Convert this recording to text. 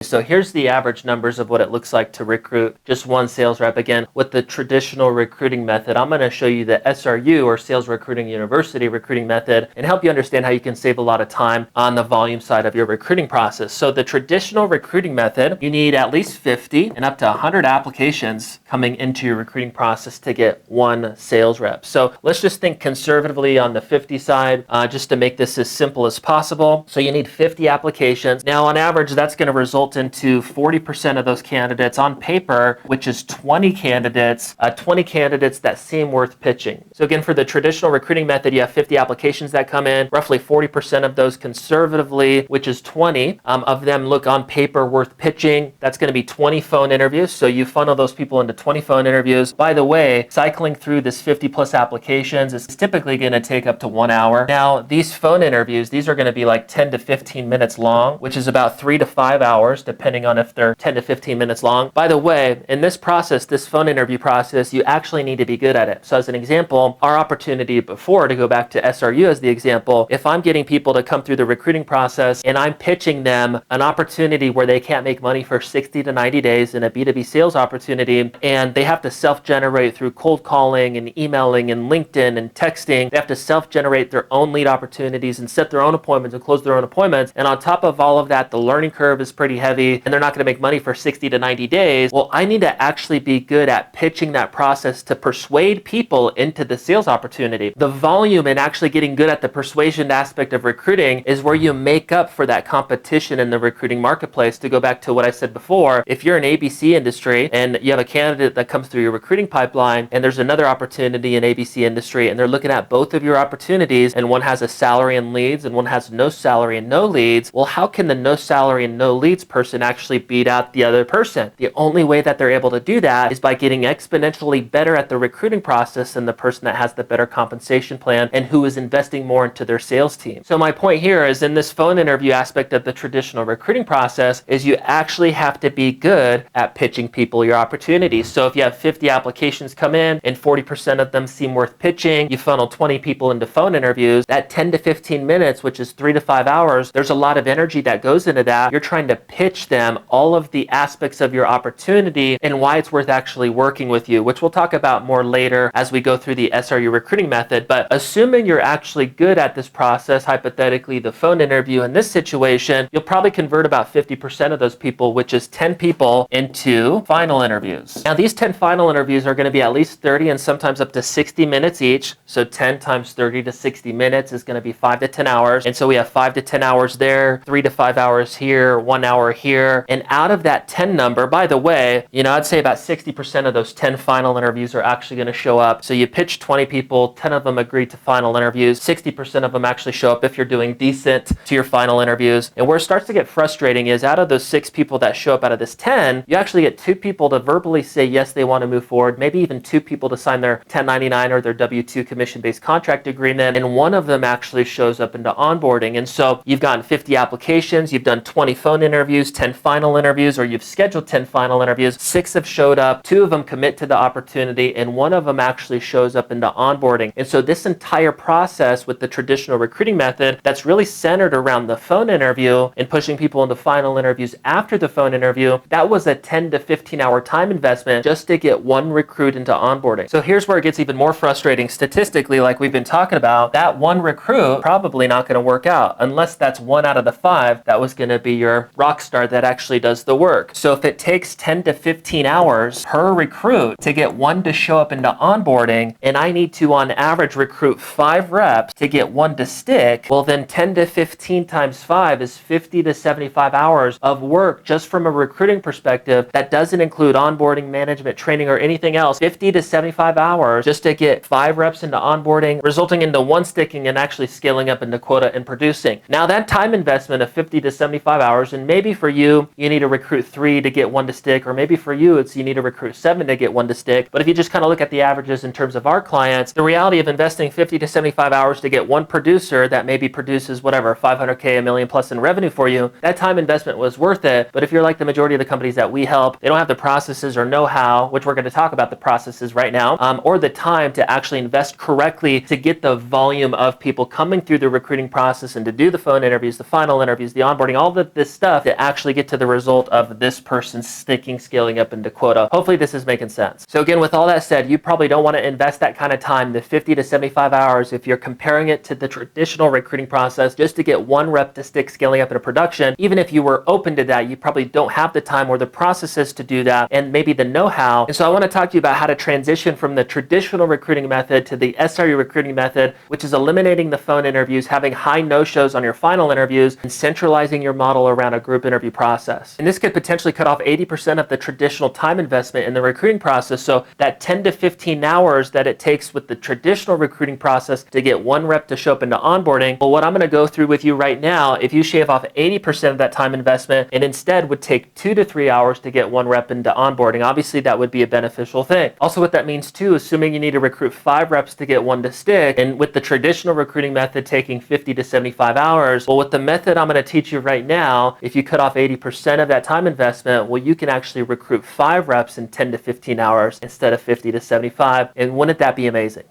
So here's the average numbers of what it looks like to recruit just one sales rep. Again, with the traditional recruiting method, I'm going to show you the SRU, or Sales Recruiting University recruiting method, and help you understand how you can save a lot of time on the volume side of your recruiting process. So the traditional recruiting method, you need at least 50 and up to 100 applications coming into your recruiting process to get one sales rep. So let's just think conservatively on the 50 side, just to make this as simple as possible. So you need 50 applications. Now on average, that's going to result into 40% of those candidates on paper, which is 20 candidates that seem worth pitching. So again, for the traditional recruiting method, you have 50 applications that come in, roughly 40% of those conservatively, which is 20 of them look on paper worth pitching. That's going to be 20 phone interviews. So you funnel those people into 20 phone interviews. By the way, cycling through this 50 plus applications is typically going to take up to 1 hour. Now, these phone interviews, these are going to be like 10 to 15 minutes long, which is about 3 to 5 hours, depending on if they're 10 to 15 minutes long. By the way, in this process, this phone interview process, you actually need to be good at it. So as an example, our opportunity before, to go back to SRU as the example, if I'm getting people to come through the recruiting process and I'm pitching them an opportunity where they can't make money for 60 to 90 days in a B2B sales opportunity, and they have to self-generate through cold calling and emailing and LinkedIn and texting, they have to self-generate their own lead opportunities and set their own appointments and close their own appointments. And on top of all of that, the learning curve is pretty heavy and they're not going to make money for 60 to 90 days. Well, I need to actually be good at pitching that process to persuade people into the sales opportunity. The volume and actually getting good at the persuasion aspect of recruiting is where you make up for that competition in the recruiting marketplace. To go back to what I said before, if you're an ABC industry and you have a candidate that comes through your recruiting pipeline and there's another opportunity in ABC industry and they're looking at both of your opportunities and one has a salary and leads and one has no salary and no leads, well, how can the no salary and no leads person actually beat out the other person? The only way that they're able to do that is by getting exponentially better at the recruiting process than the person that has the better compensation plan and who is investing more into their sales team. So my point here is, in this phone interview aspect of the traditional recruiting process, is you actually have to be good at pitching people your opportunities. So if you have 50 applications come in and 40% of them seem worth pitching, you funnel 20 people into phone interviews, that 10 to 15 minutes, which is 3 to 5 hours, there's a lot of energy that goes into that. You're trying to pitch them all of the aspects of your opportunity and why it's worth actually working with you, which we'll talk about more later as we go through the SRU recruiting method. But assuming you're actually good at this process, hypothetically the phone interview in this situation, you'll probably convert about 50% of those people, which is 10 people, into final interviews. Now these 10 final interviews are going to be at least 30 and sometimes up to 60 minutes each. So 10 times 30 to 60 minutes is going to be 5 to 10 hours. And so we have 5 to 10 hours there, 3 to 5 hours here, 1 hour here. And out of that 10 number, by the way, I'd say about 60% of those 10 final interviews are actually going to show up. So you pitch 20 people, 10 of them agree to final interviews, 60% of them actually show up if you're doing decent to your final interviews. And where it starts to get frustrating is, out of those 6 people that show up out of this 10, you actually get 2 people to verbally say yes, they want to move forward, maybe even 2 people to sign their 1099 or their W-2 commission-based contract agreement, and 1 of them actually shows up into onboarding. And so you've gotten 50 applications, you've done 20 phone interviews, 10 final interviews, or you've scheduled 10 final interviews, 6 have showed up, 2 of them commit to the opportunity, and 1 of them actually shows up into onboarding. And so this entire process with the traditional recruiting method, that's really centered around the phone interview and pushing people into final interviews after the phone interview, that was a 10 to 15 hour time investment just to get 1 recruit into onboarding. So here's where it gets even more frustrating statistically, like we've been talking about. That 1 recruit probably not going to work out unless that's 1 out of the 5 that was going to be your rock star that actually does the work. So if it takes 10 to 15 hours per recruit to get 1 to show up into onboarding, and I need to on average recruit 5 reps to get 1 to stick, well then 10 to 15 times 5 is 50 to 75 hours of work just from a recruiting perspective. That doesn't include onboarding, management, training, or anything else. 50 to 75 hours just to get 5 reps into onboarding, resulting into 1 sticking and actually scaling up into quota and producing. Now that time investment of 50 to 75 hours, and maybe for you need to recruit 3 to get 1 to stick, or maybe for you you need to recruit 7 to get 1 to stick. But if you just kind of look at the averages in terms of our clients, the reality of investing 50 to 75 hours to get 1 producer that maybe produces whatever, 500K, $1 million plus in revenue for you, that time investment was worth it. But if you're like the majority of the companies that we help, they don't have the processes or know-how, which we're going to talk about the processes right now, or the time to actually invest correctly to get the volume of people coming through the recruiting process and to do the phone interviews, the final interviews, the onboarding, all of this stuff to actually actually get to the result of this person scaling up into quota. Hopefully this is making sense. So again, with all that said, you probably don't want to invest that kind of time, the 50 to 75 hours, if you're comparing it to the traditional recruiting process just to get one rep to stick scaling up into production. Even if you were open to that, you probably don't have the time or the processes to do that and maybe the know-how. And so I want to talk to you about how to transition from the traditional recruiting method to the SRU recruiting method, which is eliminating the phone interviews, having high no-shows on your final interviews, and centralizing your model around a group interview process. And this could potentially cut off 80% of the traditional time investment in the recruiting process. So that 10 to 15 hours that it takes with the traditional recruiting process to get one rep to show up into onboarding, well, what I'm going to go through with you right now, if you shave off 80% of that time investment and instead would take 2 to 3 hours to get one rep into onboarding, obviously that would be a beneficial thing. Also, what that means too, assuming you need to recruit 5 reps to get one to stick, and with the traditional recruiting method taking 50 to 75 hours, well, with the method I'm going to teach you right now, if you cut off 80% of that time investment, well, you can actually recruit 5 reps in 10 to 15 hours instead of 50 to 75. And wouldn't that be amazing?